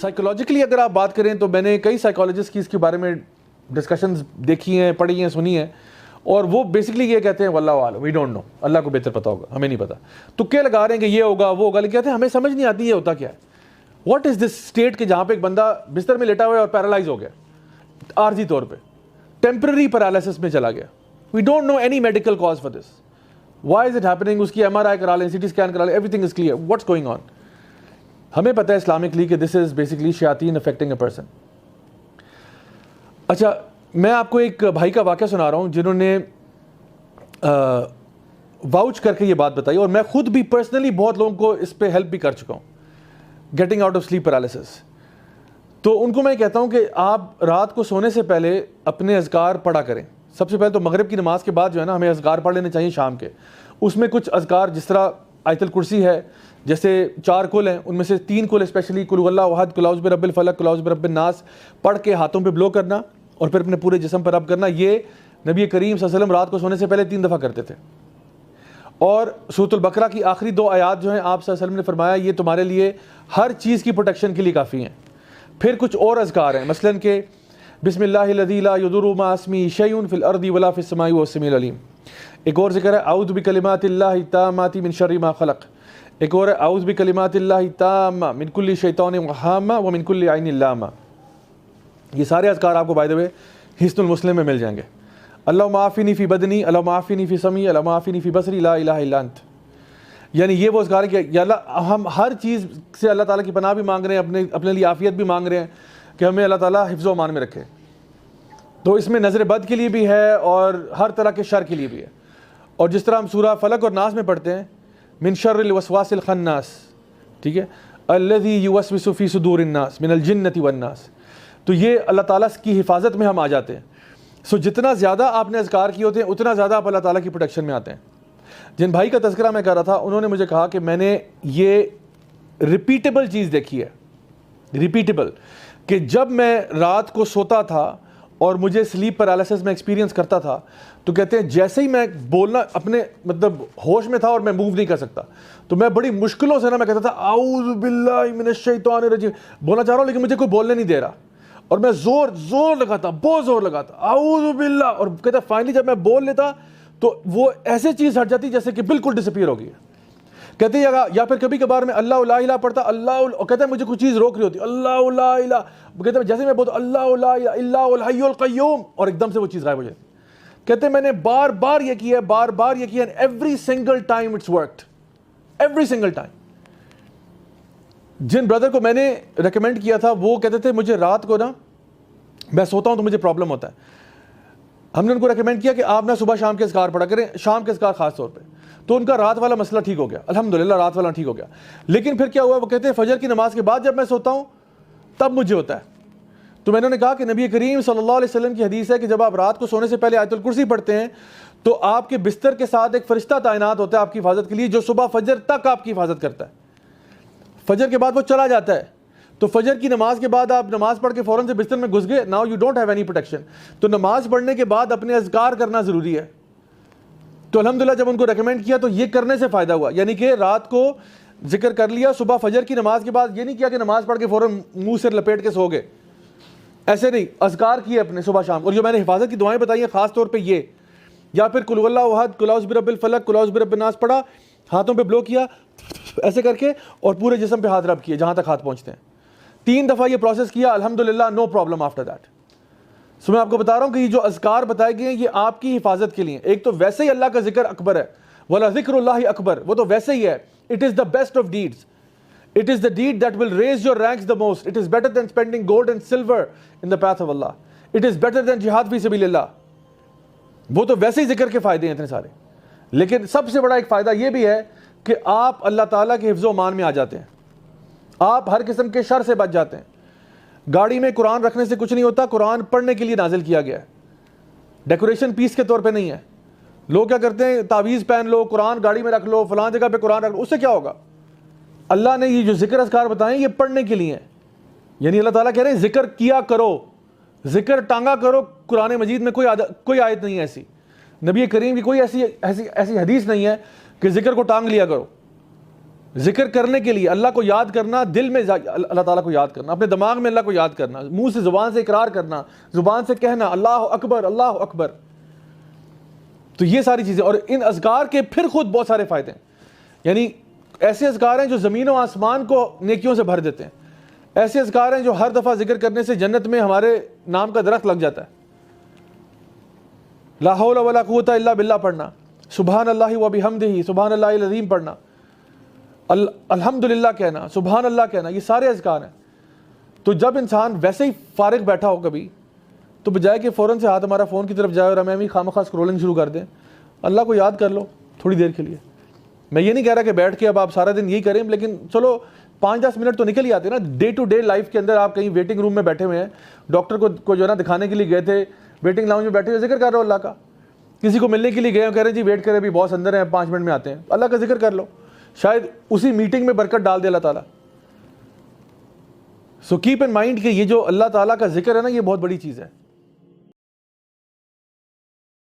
Psychologically अगर आप बात करें तो मैंने कई साइकोलॉजिस्ट की इसके बारे में डिस्कशंस देखी हैं, पढ़ी हैं, सुनी हैं, और वो बेसिकली ये कहते हैं वल्लाहु आलम, वी डोंट नो, अल्लाह को बेहतर पता होगा, हमें नहीं पता। तो क्या लगा रहे हैं कि ये होगा वो होगा, लेकिन कहते हैं हमें समझ नहीं आती ये होता क्या है। व्हाट इज़ दिस स्टेट कि जहाँ पे एक बंदा बिस्तर में लेटा हुआ है और पैरालाइज हो गया, आर्जी तौर पर टेम्पररी पैरालिसिस में चला गया। We don't know any medical cause for this, why is it happening. उसकी MRI करा लें, CT स्कैन करा लें, everything is clear, what's going on. हमें पता है इस्लामिकली कि दिस इज बेसिकली शयातीन अफेक्टिंग अ पर्सन। अच्छा, मैं आपको एक भाई का वाक़या सुना रहा हूँ जिन्होंने वाउच करके ये बात बताई, और मैं खुद भी पर्सनली बहुत लोगों को इस पे हेल्प भी कर चुका हूँ, getting out of sleep paralysis. तो उनको मैं कहता हूँ कि आप रात को सोने से पहले अपने अज़कार पढ़ा करें। सबसे पहले तो मगरिब की नमाज़ के बाद जो है ना, हमें अज़कार पढ़ लेने चाहिए शाम के। उसमें कुछ अज़कार जिस तरह आयतुल कुर्सी है, जैसे 4 कुल हैं, उनमें से 3 कुल स्पेशली कुल हुवल्लाहु अहद, कुल औज़ु बिरब्बिल फलक, कुल औज़ु बिरब्बिन नास पढ़ के हाथों पे ब्लो करना और फिर अपने पूरे जिस्म पर रब करना। ये नबी करीम सल्लल्लाहु अलैहि वसल्लम रात को सोने से पहले 3 दफ़ा करते थे। और सूरतुल बकरा की आखिरी 2 आयात जो हैं, आप सल्लल्लाहु अलैहि वसल्लम ने फरमाया ये तुम्हारे लिए हर चीज़ की प्रोटेक्शन के लिए काफ़ी हैं। फिर कुछ और अज़कार हैं, मसलन के बिस्मिल्लाहिल्लज़ी ला यदुर्रु मा अस्मी शैउन फिल अर्दी वला फिस समाई वहुवस समीउल अलीम। एक और ज़िक्र है औज़ु बिकलिमातिल्लाहि ताम्माति मिन शर्रि मा खलक़। एक और है औज़ु बिकलिमातिल्लाहि ताम्मा मिन कुल्लि शैतानिन वहाम्मा व मिन कुल्लि ऐनिन लामा। ये सारे अज़कार आपको बाय द वे हिस्नुल मुस्लिम में मिल जाएंगे। अल्लाहुम्मा आफ़िनी फ़ी बदनी, अल्लाहुम्मा आफ़िनी फ़ी समी, अल्लाहुम्मा आफ़िनी फ़ी बसरी, ला इलाहा इल्ला अंत। यानी ये वो अज़कार है कि या अल्लाह, हम हर चीज़ से अल्लाह ताला की पनाह भी मांग रहे हैं, अपने लिए आफ़ियत भी मांग रहे हैं कि हमें अल्लाह ताला हिफ्ज़ व अमान में रखे। तो इसमें नज़र बद के लिए भी है और हर तरह के शर के लिए भी है। और जिस तरह हम सूरह फलक और नास में पढ़ते हैं, मिन शर्रिल वसवासिल खन्नास, ठीक है, अल्लज़ी युवस्विसु फ़ी सुदूरिन नास मिनल जिन्नति वन नास। तो ये अल्लाह ताला की हिफाजत में हम आ जाते हैं। सो जितना ज़्यादा आपने अज़कार किए होते हैं उतना ज़्यादा आप अल्लाह ताला की प्रोटेक्शन में आते हैं। जिन भाई का तज़किरा मैं कर रहा था, उन्होंने मुझे कहा कि मैंने ये रिपीटेबल चीज़ देखी है, रिपीटेबल, कि जब मैं रात को सोता था और मुझे स्लीप पैरालिसिस में एक्सपीरियंस करता था, तो कहते हैं जैसे ही मैं बोलना अपने मतलब होश में था और मैं मूव नहीं कर सकता, तो मैं बड़ी मुश्किलों से ना मैं कहता था औज़ु बिल्लाहि मिनश शैतानिर रजीम, बोलना चाह रहा हूँ लेकिन मुझे कोई बोलने नहीं दे रहा, और मैं जोर लगाता, बहुत जोर लगाता औज़ु बिल्लाह, और कहता फाइनली जब मैं बोल लेता तो वो ऐसे चीज़ हट जाती जैसे कि बिल्कुल डिसअपीयर हो गई। कहते हैं या फिर कभी कभार मैं अल्लाह ला इलाहा पढ़ता, अल्लाह, और कहता है मुझे कुछ चीज़ रोक रही होती, अल्लाह ला इलाहा, कहते हैं जैसे मैं बोलता अल्लाह ला इलाहा इल्लहुल हय्युल क़य्यूम, और एकदम से वो चीज़ गायब हो जाती। कहते हैं मैंने बार बार ये किया, बार बार ये किया, every single time it's worked, every single time. जिन ब्रदर को मैंने रिकमेंड किया था वो कहते थे मुझे रात को ना मैं सोता हूँ तो मुझे प्रॉब्लम होता है। हमने उनको रिकमेंड किया कि आप ना सुबह शाम के अज़कार पढ़ा करें, शाम के अज़कार खास तौर पे, तो उनका रात वाला मसला ठीक हो गया, अल्हम्दुलिल्लाह रात वाला ठीक हो गया। लेकिन फिर क्या हुआ, वो कहते हैं फजर की नमाज के बाद जब मैं सोता हूँ तब मुझे होता है। तो मैंने उन्हें कहा कि नबी करीम सल्लल्लाहु अलैहि वसल्लम की हदीस है कि जब आप रात को सोने से पहले आयतुल कुर्सी पढ़ते हैं तो आपके बिस्तर के साथ एक फरिश्ता तैनात होता है आपकी हिफाजत के लिए, जो सुबह फजर तक आपकी हिफाजत करता है। फजर के बाद वो चला जाता है, तो फजर की नमाज के बाद आप नमाज पढ़ के फ़ौरन से बिस्तर में घुस गए, now you don't have any protection. तो नमाज पढ़ने के बाद अपने अज़कार करना ज़रूरी है। तो अल्हम्दुलिल्लाह जब उनको रेकमेंड किया तो ये करने से फ़ायदा हुआ, यानी कि रात को जिक्र कर लिया, सुबह फजर की नमाज के बाद ये नहीं किया कि नमाज पढ़ के फ़ौरन मुंह सिर लपेट के सो गए, ऐसे नहीं, अज़कार किए अपने सुबह शाम। और जो मैंने हिफाजत की दुआएं बताई हैं ख़ास तौर पर ये, या फिर कुल हुवल्लाहु अहद, कुल औज़ु बिरब्बिल फलक, कुल औज़ु बिरब्बिन नास पढ़ा, हाथों पर ब्लो किया ऐसे करके, और पूरे जिस्म पर हाथ रब किए जहाँ तक हाथ पहुँचते हैं। 3 दफ़ा ये प्रोसेस किया, अल्हम्दुलिल्लाह नो प्रॉब्लम आफ्टर दैट। सो मैं आपको बता रहा हूँ कि ये जो अज़कार बताए गए हैं ये आपकी हिफाजत के लिए। एक तो वैसे ही अल्लाह का जिक्र अकबर है, वला ज़िक्रुल्लाहि अकबर, वो तो वैसे ही है, it is the best of deeds, it is the deed that will raise your ranks the most, it is better than spending gold and silver in the path of Allah, it is better than jihad फी सबीलिल्लाह। वो तो वैसे ही जिक्र के फ़ायदे हैं इतने सारे, लेकिन सबसे बड़ा एक फ़ायदा ये भी है कि आप अल्लाह ताला के हिफ्ज़ व अमान में आ जाते हैं, आप हर किस्म के शर से बच जाते हैं। गाड़ी में कुरान रखने से कुछ नहीं होता, कुरान पढ़ने के लिए नाजिल किया गया है, डेकोरेशन पीस के तौर पे नहीं है। लोग क्या करते हैं, तावीज़ पहन लो, कुरान गाड़ी में रख लो, फलां जगह पे कुरान रख लो, उससे क्या होगा। अल्लाह ने ये जो जिक्र अज़कार बताएं ये पढ़ने के लिए हैं, यानी अल्लाह ताला कह रहे हैं जिक्र किया करो, जिक्र टांगा करो। कुरान मजीद में कोई आयत नहीं है ऐसी, नबी करीम की कोई ऐसी हदीस नहीं है कि जिक्र को टांग लिया करो। जिक्र करने के लिए अल्लाह को याद करना, दिल में अल्लाह ताला को याद करना, अपने दिमाग में अल्लाह को याद करना, मुंह से ज़ुबान से इकरार करना, ज़ुबान से कहना अल्लाह अकबर अल्लाह अकबर। तो ये सारी चीज़ें, और इन अज़कार के फिर खुद बहुत सारे फ़ायदे हैं। यानी ऐसे अज़कार हैं जो ज़मीन व आसमान को नेकियों से भर देते हैं। ऐसे अज़कार हैं जो हर दफ़ा जिक्र करने से जन्नत में हमारे नाम का दरख्त लग जाता है। ला हौला वला कुव्वता इल्ला बिल्लाह पढ़ना, सुबहान अल्लाहि व बिहम्दिही, सुबहान अल्लाहिल अज़ीम पढ़ना, अल्हम्दुलिल्लाह कहना, सुबहान अल्लाह कहना, ये सारे अज़कार हैं। तो जब इंसान वैसे ही फारिग बैठा हो कभी, तो बजाय कि फ़ौरन से हाथ हमारा फ़ोन की तरफ जाए और हमें भी खामखा स्क्रॉलिंग शुरू कर दें, अल्लाह को याद कर लो थोड़ी देर के लिए। मैं ये नहीं कह रहा कि बैठ के अब आप सारा दिन यही करें, लेकिन चलो 5-10 मिनट तो निकल ही आते हैं ना। डे टू डे लाइफ के अंदर आप कहीं वेटिंग रूम में बैठे हुए हैं, डॉक्टर को जो है ना दिखाने के लिए गए थे, वेटिंग लाउंज में बैठे हुए जिक्र कर रहे हो अल्लाह का। किसी को मिलने के लिए गए, कह रहे हैं जी वेट करें, अभी बॉस अंदर हैं, 5 मिनट में आते हैं, अल्लाह का जिक्र कर लो, शायद उसी मीटिंग में बरकत डाल दे अल्लाह ताला। सो कीप इन माइंड कि ये जो अल्लाह ताला का जिक्र है ना, ये बहुत बड़ी चीज़ है।